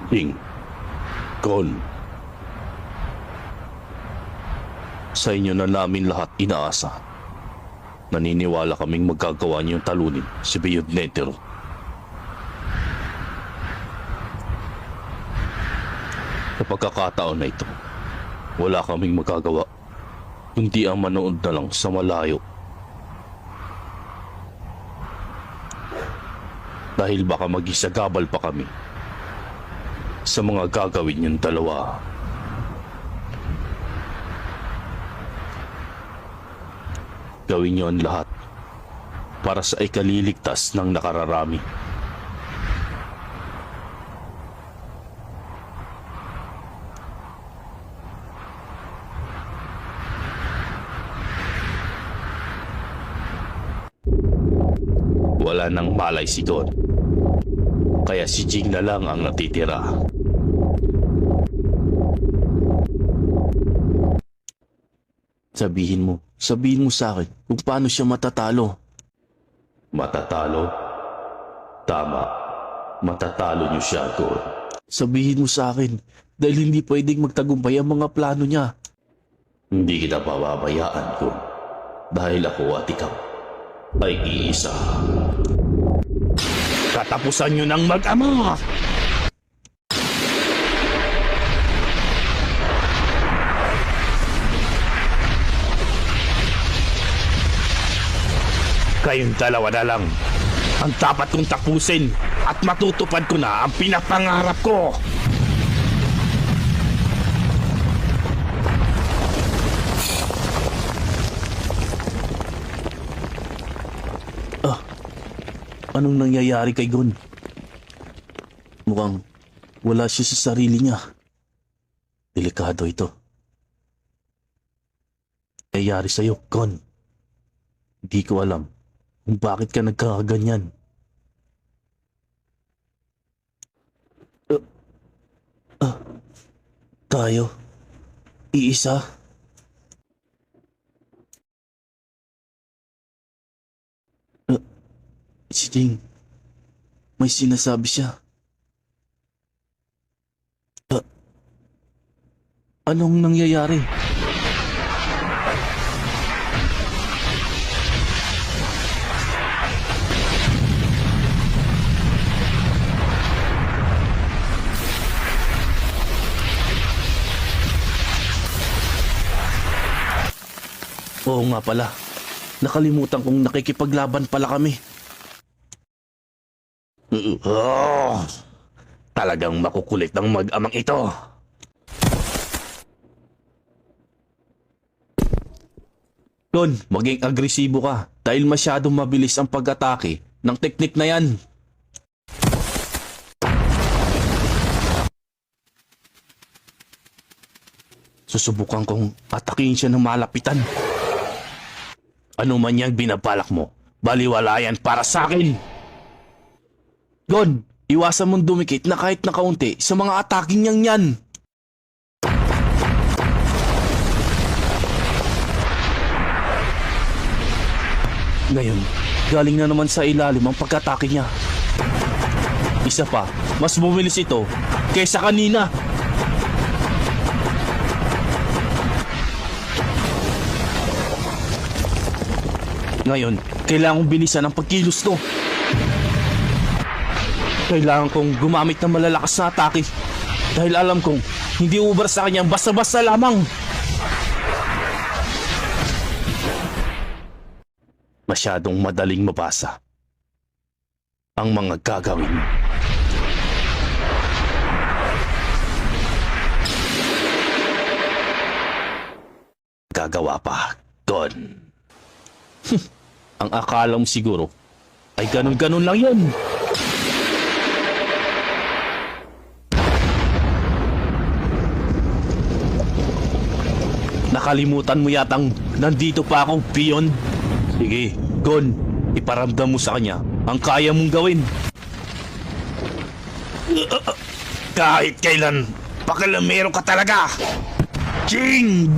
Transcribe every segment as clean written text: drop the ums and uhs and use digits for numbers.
King, Kon, sa inyo na namin lahat inaasa. Naniniwala kaming magagawa niyong talunin si Beyond Nether. Sa pagkakataon na ito, wala kaming magagawa kundi ang manood na lang sa malayo. Dahil baka mag-isagabal pa kami sa mga gagawin niyong dalawa. Gawin niyo ang lahat para sa ikaliligtas ng nakararami. Wala nang malay si Gon, kaya si Jing na lang ang natitira. Sabihin mo sa akin kung paano siya matatalo. Matatalo? Tama, matatalo niyo siya, Gon. Sabihin mo sa akin dahil hindi pwedeng magtagumpay ang mga plano niya. Hindi kita pababayaan, Gon, dahil ako at ikaw ay iisa. Katapusan niyo ng mag-ama! Kayong dalawa na lang ang dapat kong tapusin at matutupad ko na ang pinapangarap ko. Anong nangyayari kay Gon? Mukhang wala siya sa sarili niya. Delikado ito. Nangyayari sa'yo, Gon. Hindi ko alam kung bakit ka nagkakaganyan. Tayo? Iisa? Si Jing, may sinasabi siya. Anong nangyayari? Oo nga pala, nakalimutan kong nakikipaglaban pala kami. Talagang makukulit ng mag-amang ito. Gon, maging agresibo ka dahil masyadong mabilis ang pag-atake ng teknik na yan. Susubukan kong atakin siya ng malapitan. Ano man yang binabalak mo, baliwala yan para sa akin. Gon, iwasan mong dumikit na kahit na kaunti sa mga ataking niyang yan. Ngayon, galing na naman sa ilalim ang pag-atake niya. Isa pa, mas bumilis ito kaysa kanina. Ngayon, kailangan kong bilisan ang pagkilos to. Kailangan kong gumamit ng malalakas na atake dahil alam kong hindi uubra sa kanya basta-basta lamang. Masyadong madaling mabasa ang mga gagawin. Gagawa pa, Gon. Ang akala mo siguro ay ganun-ganun lang yun. Nakalimutan mo yatang nandito pa ako, Pion. Sige, Gon, iparamdam mo sa kanya ang kaya mong gawin. Kahit kailan, pakilamero ka talaga! Jing!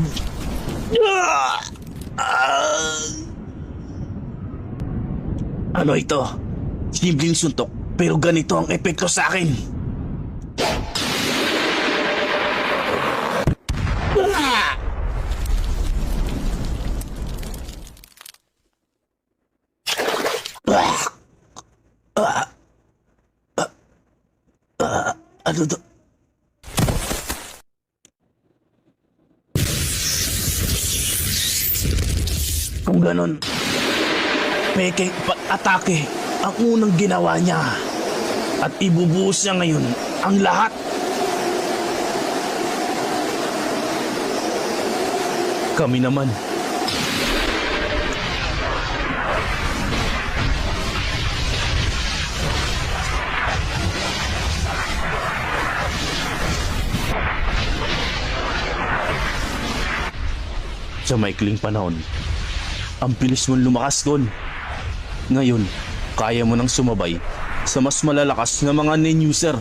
Ano ito? Simpleng suntok, pero ganito ang epekto sa akin. Ano to? Kung ganon, peke atake ang unang ginawa niya. At ibubuhos niya ngayon ang lahat. Kami naman. Sa maikling panahon, ang bilis mong lumakas, Gon. Ngayon, kaya mo nang sumabay sa mas malalakas na mga nen-user.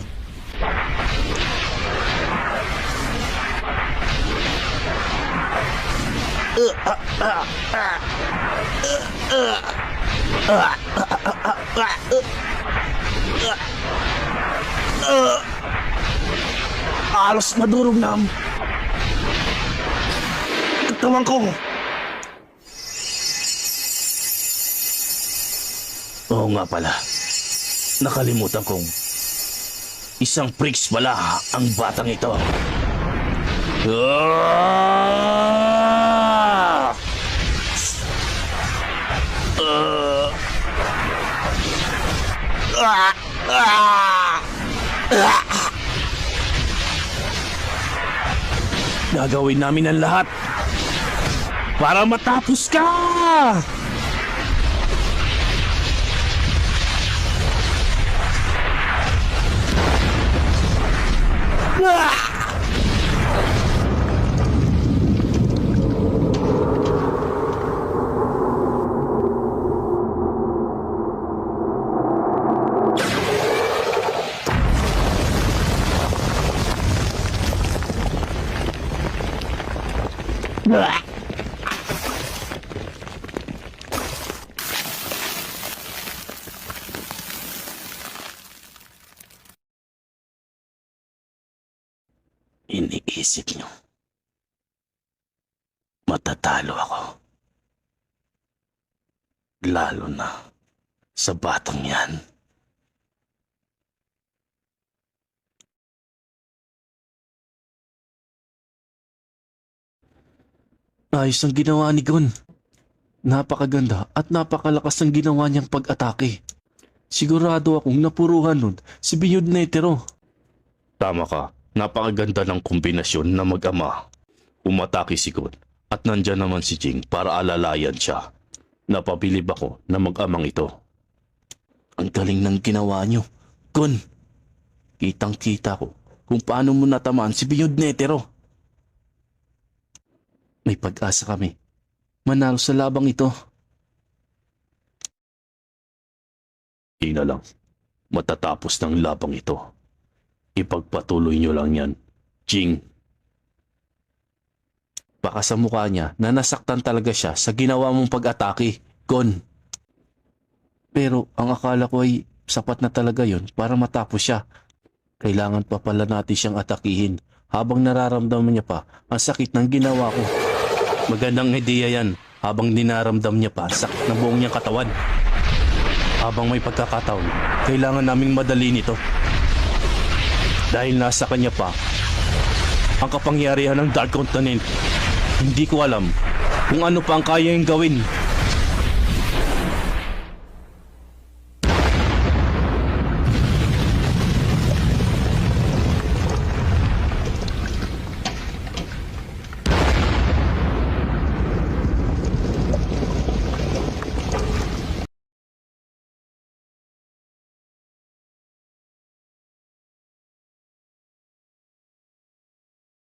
Alos madurog na ang katawan ko. Oo nga pala. Nakalimutan kong isang pricks pala ang batang ito. Gagawin namin ang lahat para matapos ka! Iniisip nyo, matatalo ako. Lalo na sa batang yan. Ayos ang ginawa ni Gon. Napakaganda at napakalakas ang ginawa niyang pag-atake. Sigurado akong napuruhan nun si Biyod Netero. Tama ka. Napakaganda ng kombinasyon na mag-ama. Umatake si Gon at nandyan naman si Jing para alalayan siya. Napabilib ako na mag-amang ito. Ang galing ng ginawa niyo, Gon. Kitang-kita ko kung paano mo natamaan si Biyod Netero. May pag-asa kami. Manalo sa labang ito. Ina lang, matatapos ng labang ito. Ipagpatuloy nyo lang yan, Jing. Baka sa mukha niya na nasaktan talaga siya sa ginawa mong pag-atake, Gon. Pero ang akala ko ay sapat na talaga yon para matapos siya. Kailangan pa pala natin siyang atakihin habang nararamdaman niya pa ang sakit ng ginawa ko. Magandang ideya yan habang dinaramdam niya pa ang sakit ng buong niyang katawan. Habang may pagkakataon, kailangan naming madali nito. Dahil nasa kanya pa ang kapangyarihan ng Dark Continent. Hindi ko alam kung ano pa ang kaya niyang gawin.